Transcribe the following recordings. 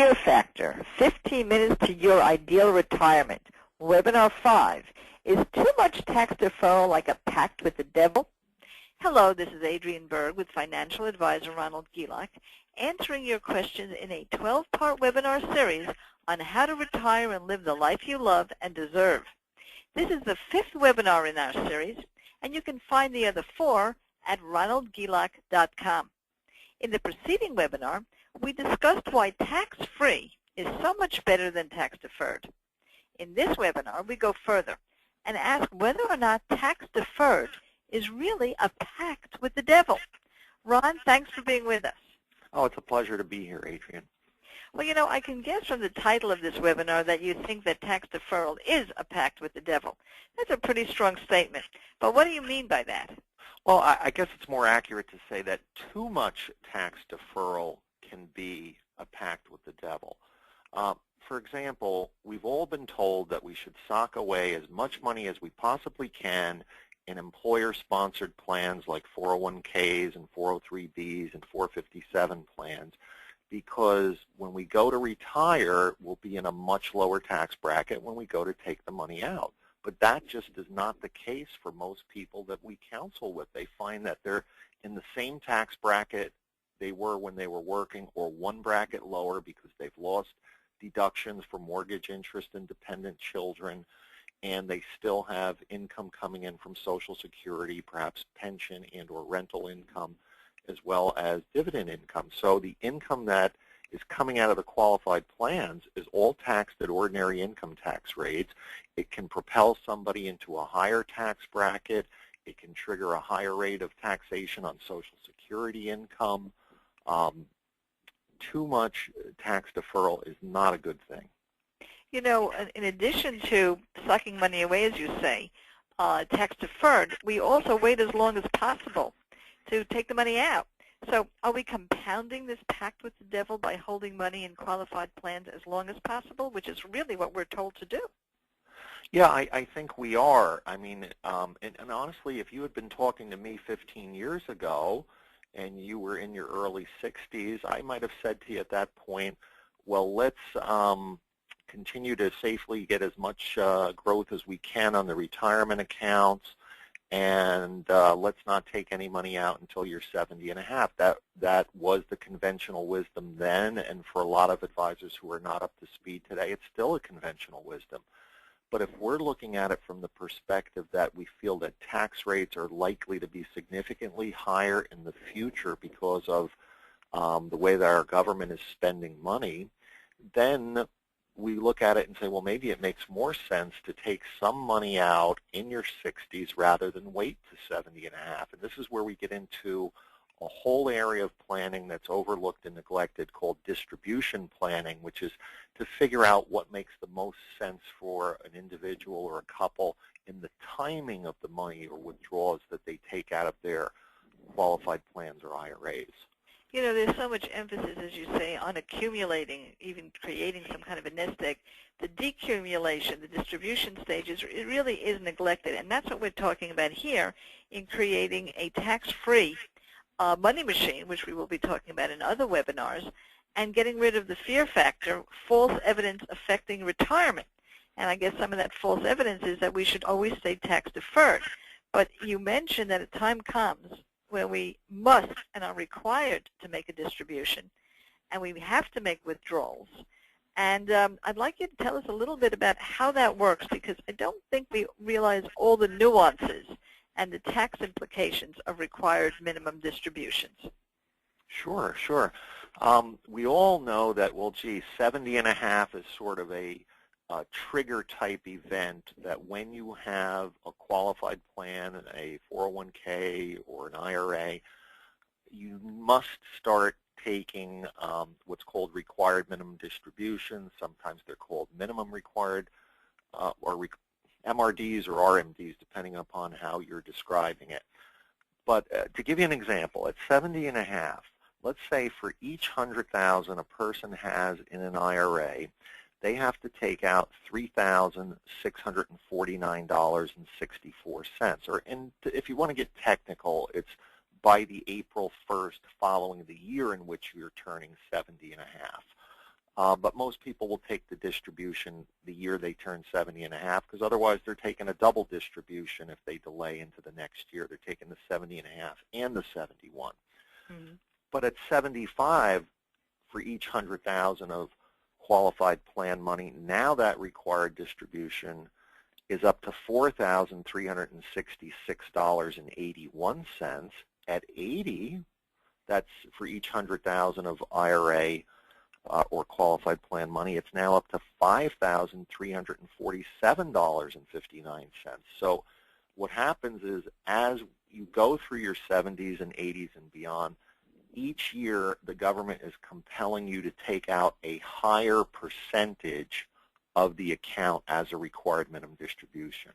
Fear Factor, 15 Minutes to Your Ideal Retirement, Webinar 5. Is too much tax deferral like a pact with the devil? Hello, this is Adrienne Berg with financial advisor Ronald Gielak, answering your questions in a 12-part webinar series on how to retire and live the life you love and deserve. This is the 5th webinar in our series, and you can find the other 4 at ronaldgielak.com. In the preceding webinar, we discussed why tax-free is so much better than tax-deferred. In this webinar, we go further and ask whether or not tax-deferred is really a pact with the devil. Ron, thanks for being with us. Oh, it's a pleasure to be here, Adrienne. Well, you know, I can guess from the title of this webinar that you think that tax deferral is a pact with the devil. That's a pretty strong statement. But what do you mean by that? Well, I guess it's more accurate to say that too much tax deferral can be a pact with the devil. For example, we've all been told that we should sock away as much money as we possibly can in employer-sponsored plans like 401ks and 403bs and 457 plans, because when we go to retire, we'll be in a much lower tax bracket when we go to take the money out. But that just is not the case for most people that we counsel with. They find that they're in the same tax bracket they were when they were working, or one bracket lower because they've lost deductions for mortgage interest and dependent children, and they still have income coming in from Social Security, perhaps pension and or rental income, as well as dividend income. So the income that is coming out of the qualified plans is all taxed at ordinary income tax rates. It can propel somebody into a higher tax bracket. It can trigger a higher rate of taxation on Social Security income. Too much tax deferral is not a good thing. You know, in addition to sucking money away, as you say, tax deferred, we also wait as long as possible to take the money out. So are we compounding this pact with the devil by holding money in qualified plans as long as possible, which is really what we're told to do? Yeah, I think we are. I mean, and honestly, if you had been talking to me 15 years ago and you were in your early 60s, I might have said to you at that point, well, let's continue to safely get as much growth as we can on the retirement accounts, and let's not take any money out until you're 70 and a half. That was the conventional wisdom then, and for a lot of advisors who are not up to speed today, it's still a conventional wisdom. But if we're looking at it from the perspective that we feel that tax rates are likely to be significantly higher in the future because of the way that our government is spending money, then we look at it and say, well, maybe it makes more sense to take some money out in your 60s rather than wait to 70 and a half. And this is where we get into a whole area of planning that's overlooked and neglected called distribution planning, which is to figure out what makes the most sense for an individual or a couple in the timing of the money or withdrawals that they take out of their qualified plans or IRAs. You know, there's so much emphasis, as you say, on accumulating, even creating some kind of a nest egg. The decumulation, the distribution stages, it really is neglected, and that's what we're talking about here in creating a tax-free money machine, which we will be talking about in other webinars, and getting rid of the fear factor, false evidence affecting retirement. And I guess some of that false evidence is that we should always stay tax-deferred. But you mentioned that a time comes where we must and are required to make a distribution, and we have to make withdrawals. And I'd like you to tell us a little bit about how that works, because I don't think we realize all the nuances and the tax implications of required minimum distributions. Sure, sure. We all know that, well, gee, 70 and a half is sort of a trigger type event that when you have a qualified plan, a 401k or an IRA, you must start taking what's called required minimum distributions. Sometimes they're called minimum required MRDs or RMDs, depending upon how you're describing it. But to give you an example, at 70 and a half, let's say for each $100,000 a person has in an IRA, they have to take out $3,649.64. Or, if you want to get technical, it's by the April 1st following the year in which you're turning 70 and a half. but most people will take the distribution the year they turn 70 and a half, because otherwise they're taking a double distribution if they delay into the next year. They're taking the 70 and a half and the 71. Mm-hmm. But at 75, for each 100,000 of qualified plan money, now that required distribution is up to $4,366.81. At 80, that's for each 100,000 of IRA or qualified plan money, it's now up to $5,347.59. So what happens is, as you go through your 70s and 80s and beyond, each year the government is compelling you to take out a higher percentage of the account as a required minimum distribution.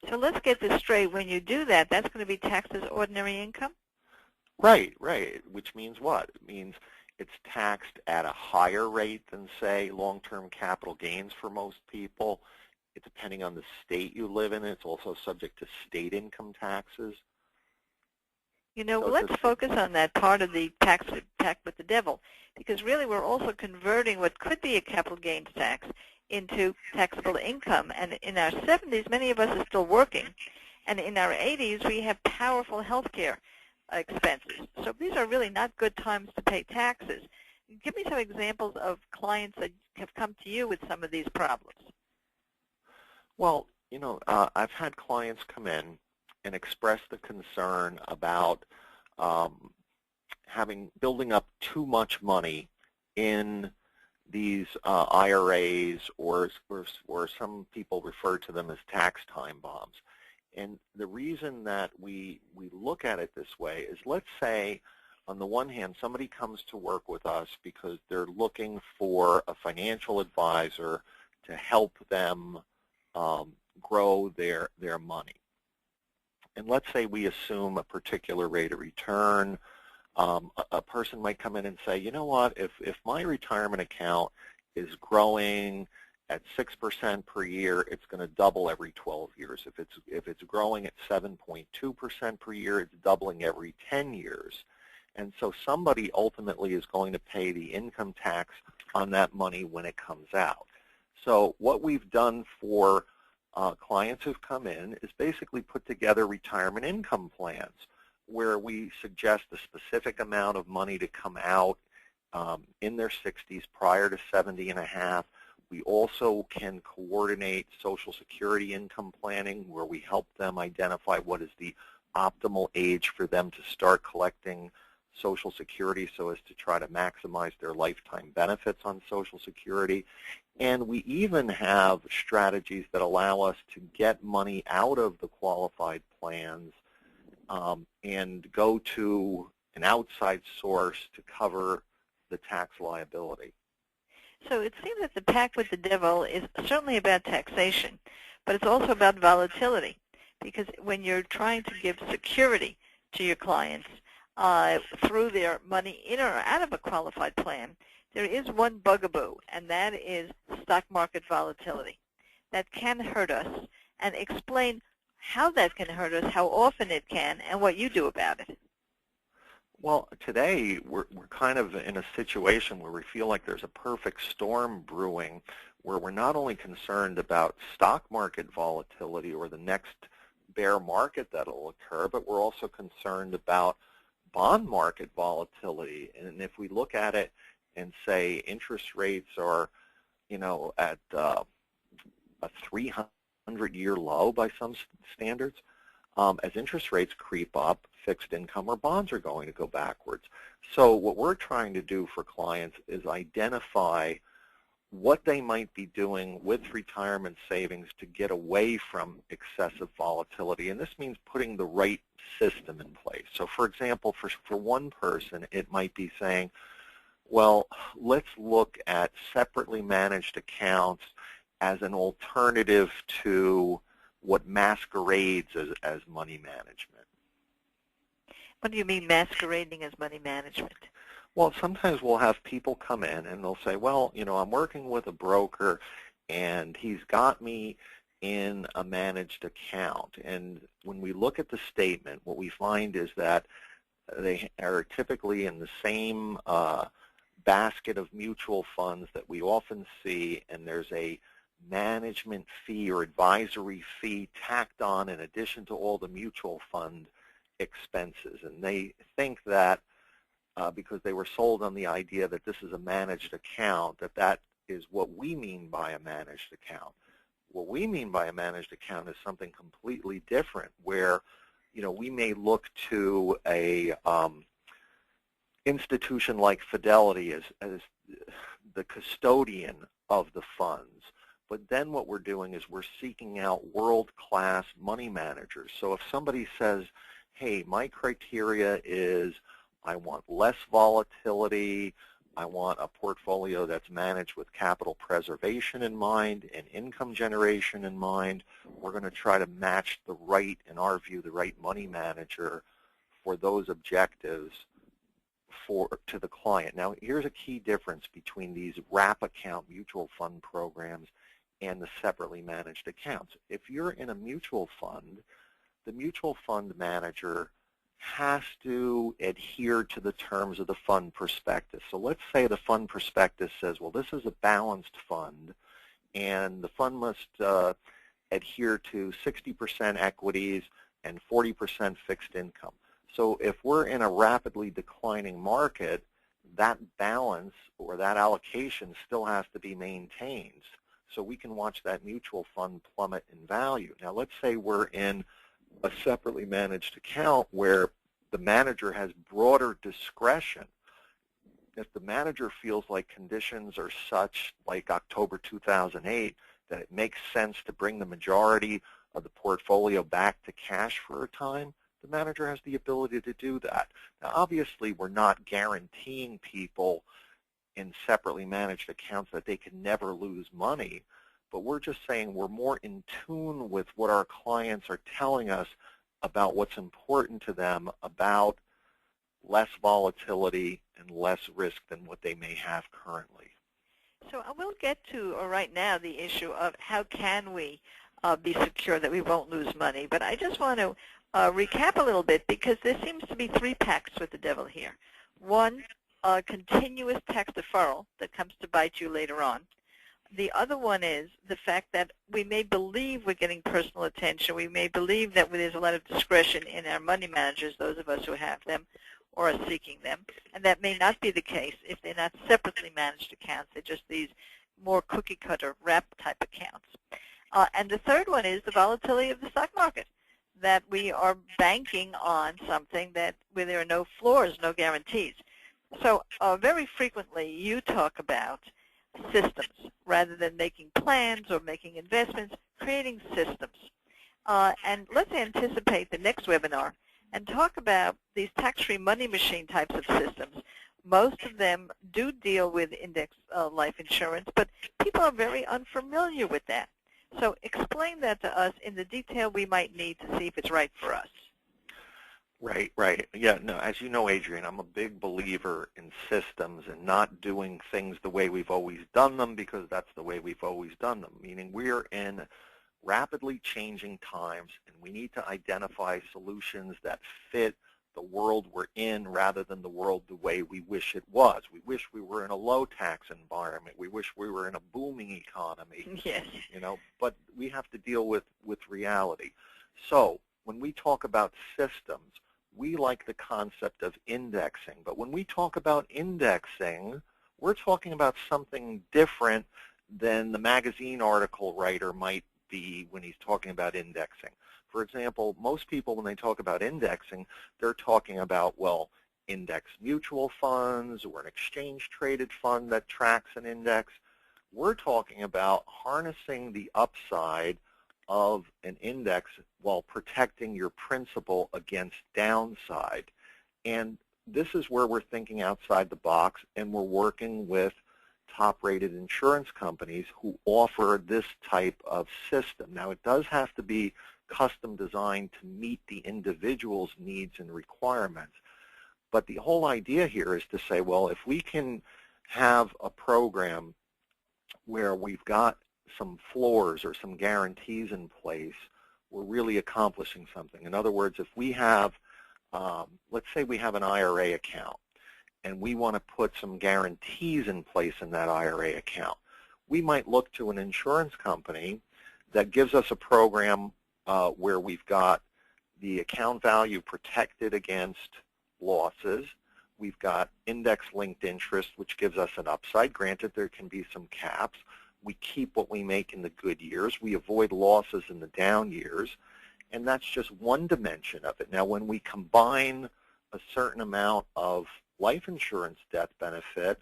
So let's get this straight. When you do that, that's going to be taxed as ordinary income? Right, which means what? It means it's taxed at a higher rate than, say, long-term capital gains for most people. Depending on the state you live in, it's also subject to state income taxes. You know, so let's focus on that part of the tax with the devil, because really we're also converting what could be a capital gains tax into taxable income. And in our 70s, many of us are still working. And in our 80s, we have powerful health care expenses. So these are really not good times to pay taxes. Give me some examples of clients that have come to you with some of these problems. Well, you know, I've had clients come in and express the concern about building up too much money in these IRAs, or some people refer to them as tax time bombs. And the reason that we look at it this way is, let's say, on the one hand, somebody comes to work with us because they're looking for a financial advisor to help them grow their money. And let's say we assume a particular rate of return. A person might come in and say, you know what, if my retirement account is growing at 6% per year, it's going to double every 12 years. If it's growing at 7.2% per year, it's doubling every 10 years. And so somebody ultimately is going to pay the income tax on that money when it comes out. So what we've done for clients who've come in is basically put together retirement income plans where we suggest a specific amount of money to come out in their 60s prior to 70 and a half. We also can coordinate Social Security income planning, where we help them identify what is the optimal age for them to start collecting Social Security so as to try to maximize their lifetime benefits on Social Security. And we even have strategies that allow us to get money out of the qualified plans and go to an outside source to cover the tax liability. So it seems that the pact with the devil is certainly about taxation, but it's also about volatility, because when you're trying to give security to your clients through their money in or out of a qualified plan, there is one bugaboo, and that is stock market volatility. That can hurt us, and explain how that can hurt us, how often it can, and what you do about it. Well, today we're kind of in a situation where we feel like there's a perfect storm brewing, where we're not only concerned about stock market volatility or the next bear market that will occur, but we're also concerned about bond market volatility. And if we look at it and say interest rates are, you know, at a 300-year low by some standards, as interest rates creep up, fixed income or bonds are going to go backwards. So what we're trying to do for clients is identify what they might be doing with retirement savings to get away from excessive volatility. And this means putting the right system in place. So for example, for one person, it might be saying, well, let's look at separately managed accounts as an alternative to what masquerades as money management. What do you mean masquerading as money management? Well, sometimes we'll have people come in and they'll say, well, you know, I'm working with a broker and he's got me in a managed account. And when we look at the statement, what we find is that they are typically in the same basket of mutual funds that we often see, and there's a management fee or advisory fee tacked on in addition to all the mutual fund expenses. And they think that because they were sold on the idea that this is a managed account, that that is what we mean by a managed account. What we mean by a managed account is something completely different, where we may look to a institution like Fidelity as the custodian of the funds. But then what we're doing is we're seeking out world-class money managers. So if somebody says, hey, my criteria is I want less volatility, I want a portfolio that's managed with capital preservation in mind and income generation in mind, we're going to try to match the right, in our view, the right money manager for those objectives to the client. Now, here's a key difference between these wrap account mutual fund programs and the separately managed accounts. If you're in a mutual fund, the mutual fund manager has to adhere to the terms of the fund prospectus. So let's say the fund prospectus says, well, this is a balanced fund, and the fund must adhere to 60% equities and 40% fixed income. So if we're in a rapidly declining market, that balance or that allocation still has to be maintained. So we can watch that mutual fund plummet in value. Now let's say we're in a separately managed account where the manager has broader discretion. If the manager feels like conditions are such, like October 2008, that it makes sense to bring the majority of the portfolio back to cash for a time, the manager has the ability to do that. Now, obviously, we're not guaranteeing people in separately managed accounts that they can never lose money, but we're just saying we're more in tune with what our clients are telling us about what's important to them, about less volatility and less risk than what they may have currently. So I will get to right now the issue of how can we be secure that we won't lose money. But I just want to recap a little bit, because there seems to be three pacts with the devil here. One, continuous tax deferral that comes to bite you later on. The other one is the fact that we may believe we're getting personal attention. We may believe that there's a lot of discretion in our money managers, those of us who have them or are seeking them. And that may not be the case if they're not separately managed accounts. They're just these more cookie-cutter wrap type accounts. And the third one is the volatility of the stock market, that we are banking on something where there are no floors, no guarantees. So very frequently you talk about systems rather than making plans or making investments, creating systems. And let's anticipate the next webinar and talk about these tax-free money machine types of systems. Most of them do deal with index life insurance, but people are very unfamiliar with that. So explain that to us in the detail we might need to see if it's right for us. Right, right. Yeah, no, as you know, Adrienne, I'm a big believer in systems and not doing things the way we've always done them, because that's the way we've always done them, meaning we're in rapidly changing times, and we need to identify solutions that fit the world we're in rather than the world the way we wish it was. We wish we were in a low-tax environment. We wish we were in a booming economy. Yes. But we have to deal with reality. So when we talk about systems, we like the concept of indexing. But when we talk about indexing, we're talking about something different than the magazine article writer might be when he's talking about indexing. For example, most people, when they talk about indexing, they're talking about, well, index mutual funds or an exchange-traded fund that tracks an index. We're talking about harnessing the upside of an index while protecting your principal against downside. And this is where we're thinking outside the box, and we're working with top-rated insurance companies who offer this type of system. Now, it does have to be custom designed to meet the individual's needs and requirements. But the whole idea here is to say, well, if we can have a program where we've got some floors or some guarantees in place, we're really accomplishing something. In other words, if we have, let's say we have an IRA account, and we want to put some guarantees in place in that IRA account, we might look to an insurance company that gives us a program where we've got the account value protected against losses. We've got index-linked interest, which gives us an upside. Granted, there can be some caps. We keep what we make in the good years. We avoid losses in the down years. And that's just one dimension of it. Now, when we combine a certain amount of life insurance death benefit,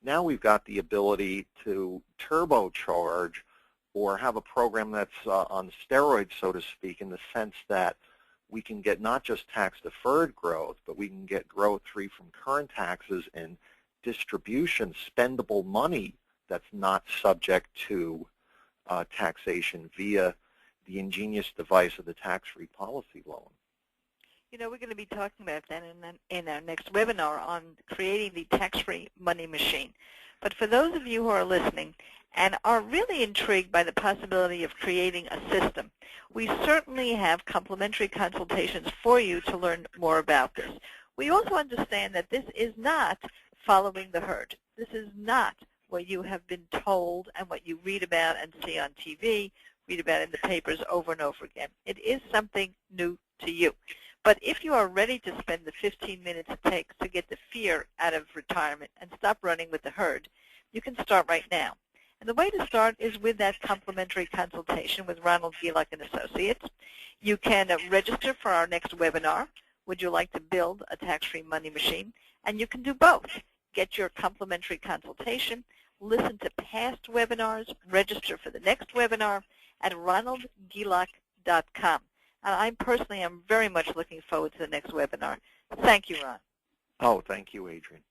now we've got the ability to turbocharge or have a program that's on steroids, so to speak, in the sense that we can get not just tax-deferred growth, but we can get growth free from current taxes and distribution, spendable money that's not subject to taxation via the ingenious device of the tax-free policy loan. You know, we're going to be talking about that in our next webinar on creating the tax-free money machine. But for those of you who are listening and are really intrigued by the possibility of creating a system, we certainly have complimentary consultations for you to learn more about this. We also understand that this is not following the herd. This is not what you have been told and what you read about and see on TV, read about in the papers over and over again. It is something new to you. But if you are ready to spend the 15 minutes it takes to get the fear out of retirement and stop running with the herd, you can start right now. And the way to start is with that complimentary consultation with Ronald Gielach and Associates. You can register for our next webinar, Would You Like to Build a Tax-Free Money Machine? And you can do both. Get your complimentary consultation, listen to past webinars, register for the next webinar at ronaldgielach.com. And I personally am very much looking forward to the next webinar. Thank you, Ron. Oh, thank you, Adrienne.